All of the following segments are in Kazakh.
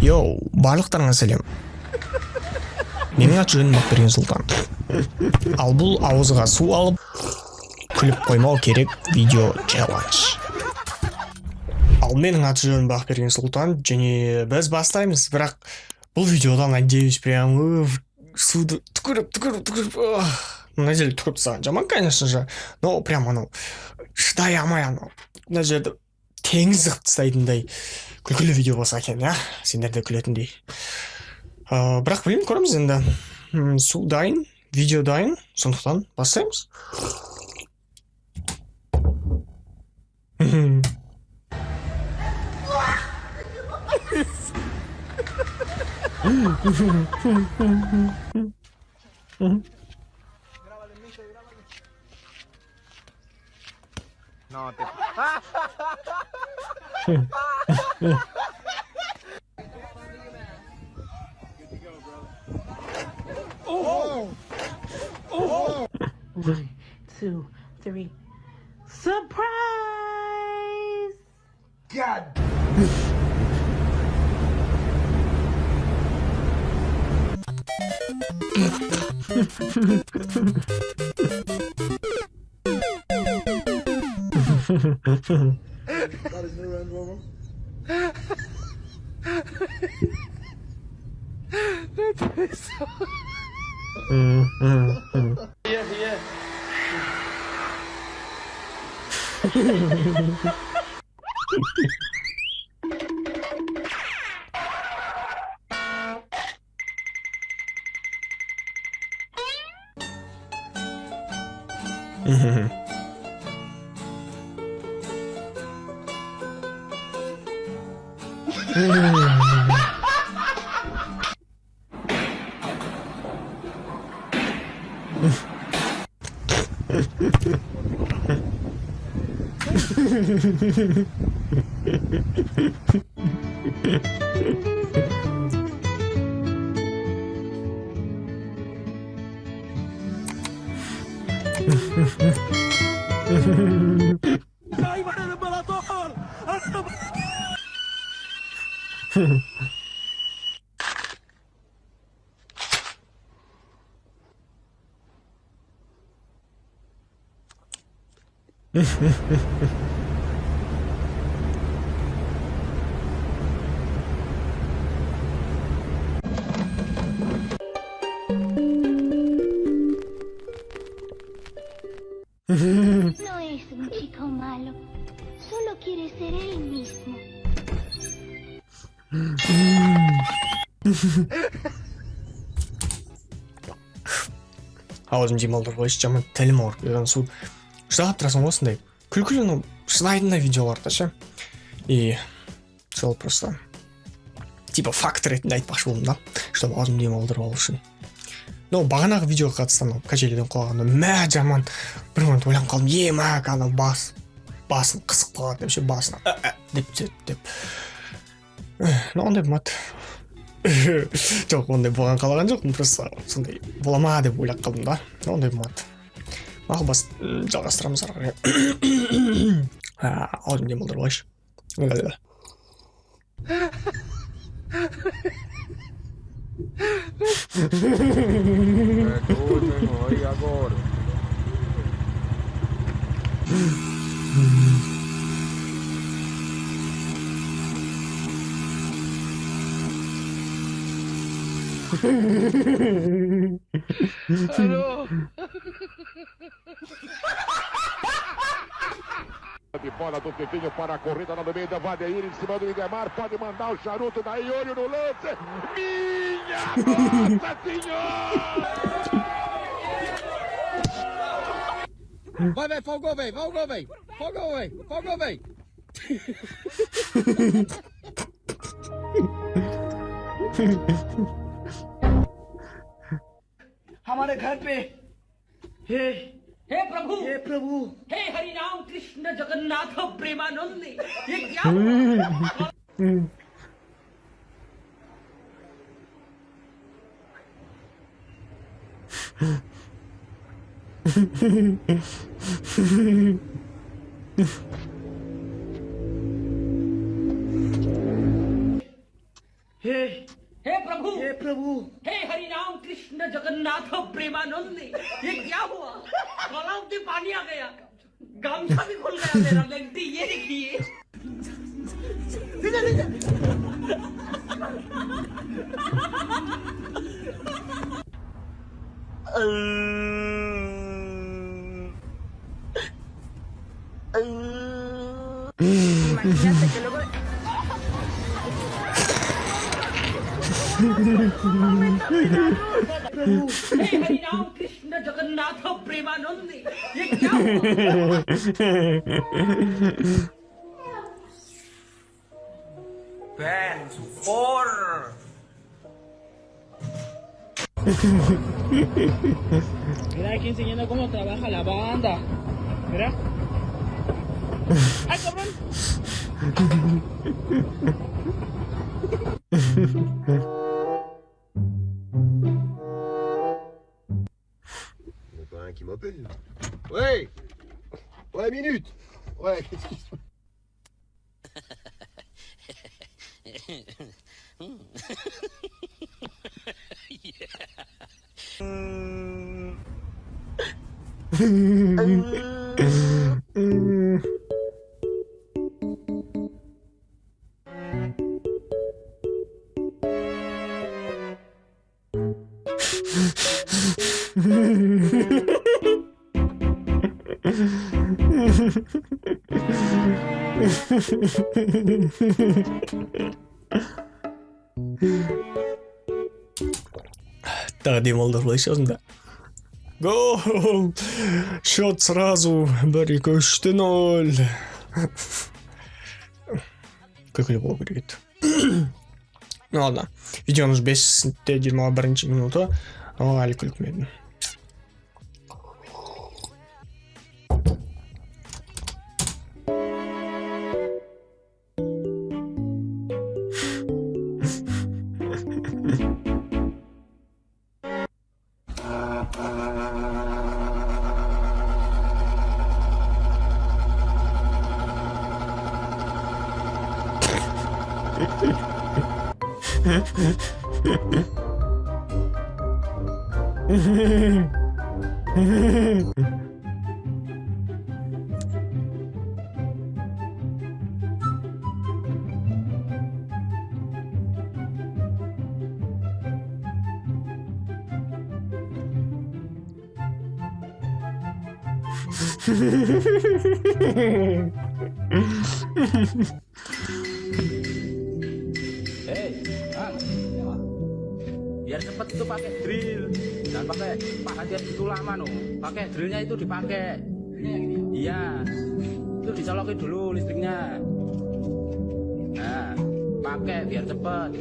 Йоу, барлықтарыңа сәлем. Менің аты жөнім Бақберген Сұлтан. Ал бұл ауызға су алып, күліп қоймау керек видео челлендж. Ал менің аты жөнім Бақберген Сұлтан, және біз бастаймыз. Бірақ бұл видеодан надеюсь, прям суды түкіріп. Мына жерде түкіріп тастаған жаман, конечно же. Но прям анау шыдай алмай анау. Мына жерді теңіз қылып тастайтындай күлкілі видео болса екен, иә? Сендер де күлетіндей. Бірақ білмеймін, көреміз енді. Су дайын, видео дайын, сондықтан бастаймыз. No, te... Oh! 1, 2, 3. Surprise! God! That is new Range Rover. That is so... Yeah. No es un chico malo, solo quiere ser él mismo. Аузым демалдыр бойшы, жаман тілім ауырып. Су шыдап тұрасың осындай. Күлкілі шыдайтындай видеоларда ше. И сол просто типа факт ретінде айтпақшы болдым да, чтобы аузым демалдырып алу үшін. Но бағанағы видеоға қатысты качелиден қойғанда мә жаман бір момент ойланып қалдым, емәк анау басын қысып қалады деп ше, басына деп. Но ондай болмады. Жоқ, ондай болған қалаған жоқпын, просто сондай бола ма деп ойлап қалдым да. Но ондай болмады. Мақұл, жалғастырамыз ары қарай. Аузым демалдырып алайыншы. De bola do Pequinho para a corrida no meio da Vadeir, em cima do Idemar, pode mandar o charuto daí, olho no lance. Minha Nossa Senhora! Vai, folgou, véi! हमारे घर पे हे प्रभु हे हरि राम कृष्ण जगन्नाथ प्रेमानंद ये क्या हे प्रभु हे हरि राम कृष्ण जगन्नाथ प्रेमानंद ये क्या हुआ तालाब में पानी आ गया गामछा भी खुल गया मेरा लेंटी ये देखिए Imagínate que luego हे हरि राम कृष्ण जगन्नाथ प्रेमानंद ये क्या हुआ Ben support Mira aquí enseñando cómo trabaja la banda. Mira. ¡Ay, cabrón! Il y en a un qui m'appelle. Ouais. Ouais, minute. Ouais, qu'est-ce qui se passe? Тағдим олдар былайша осында. Гол! Счет сразу 1-2-3-0. Күлкілі болу керек еді. Ну ладно. Видеоның 5-21 минуты. Оға әлі күлкімедім. Biar cepet itu pakai drill, jangan pakai pahat yang itu lama no. Pakai drillnya itu dipakai. Iya, itu dicolokin dulu listriknya. Nah, pakai biar cepet.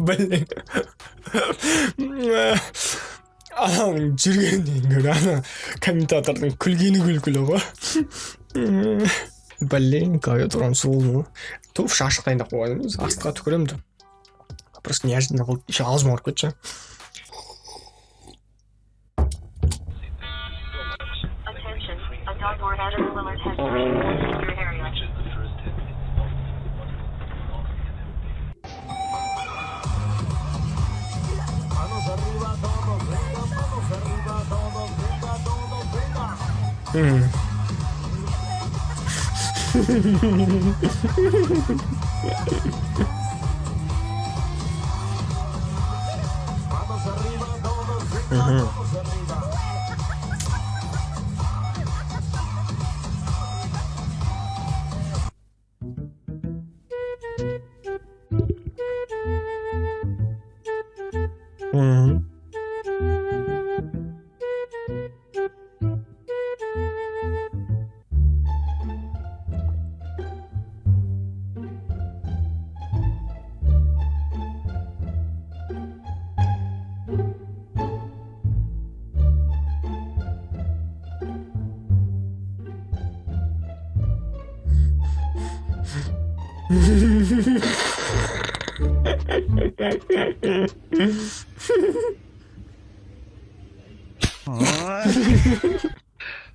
Блин. Ананың жүргеннен гөрі ана комментатордың күлгені күлкілі ғой. Блин, қайда тұрған сұлу. Туф шашықтайын да қойдым. Астыға түкіремді. Просто неожиданно болды. Еще аузыма ауырып кетші.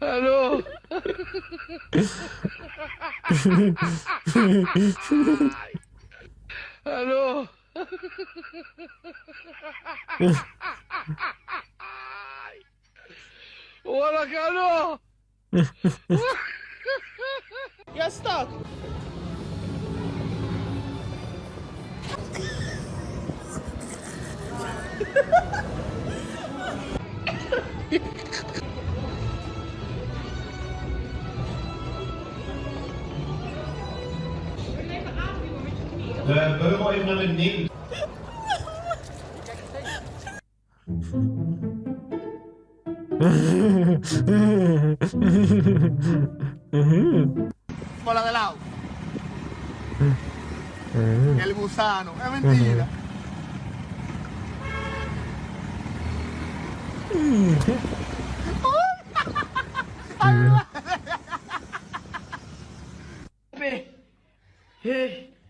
Алло. Алло. Уалак, алло. Я stuck. Beugel even naar beneden. Bola de lado. El gusano. Es mentira.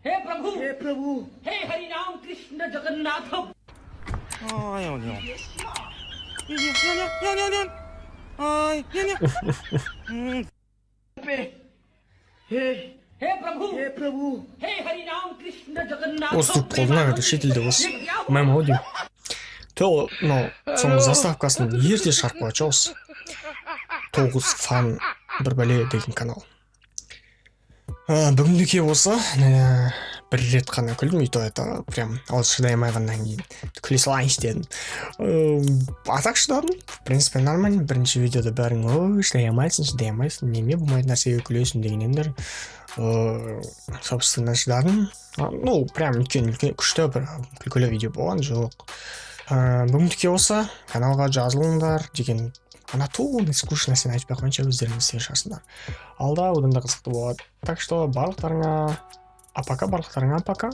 Hey Prabhu hey हरि राम कृष्ण जगन्नाथ hey Prabhu hey हरि राम कृष्ण जगन्नाथ осы қолына кірді шетелде осы мәм ау деймін. Мынау соңғы заставкасын ерте шығарып қояды осы 9 фан бір бәле деген канал. Бүгіндіке осы бір рет қана күлдім, и то это прям ауыз шыдай алмағаннан кейін күле салайыншы дедім. А так шыдадым, в принципе нормально. Бірінші видеода бәрің ой шыдай алмайсың, неме болмайтын нәрсеге күлесің дегенендер. Собственно шыдадым. Ну прям үлкен күшті бір күлкілі видео болған жоқ. Бүгіндіке осы, каналға жазылыңдар деген анатомный скучно нәрсені айтпай ақ қойынша өздеріңіз істей шығасыңдар. Алда одан да қызықты болады. Так что барлықтарыңа апака.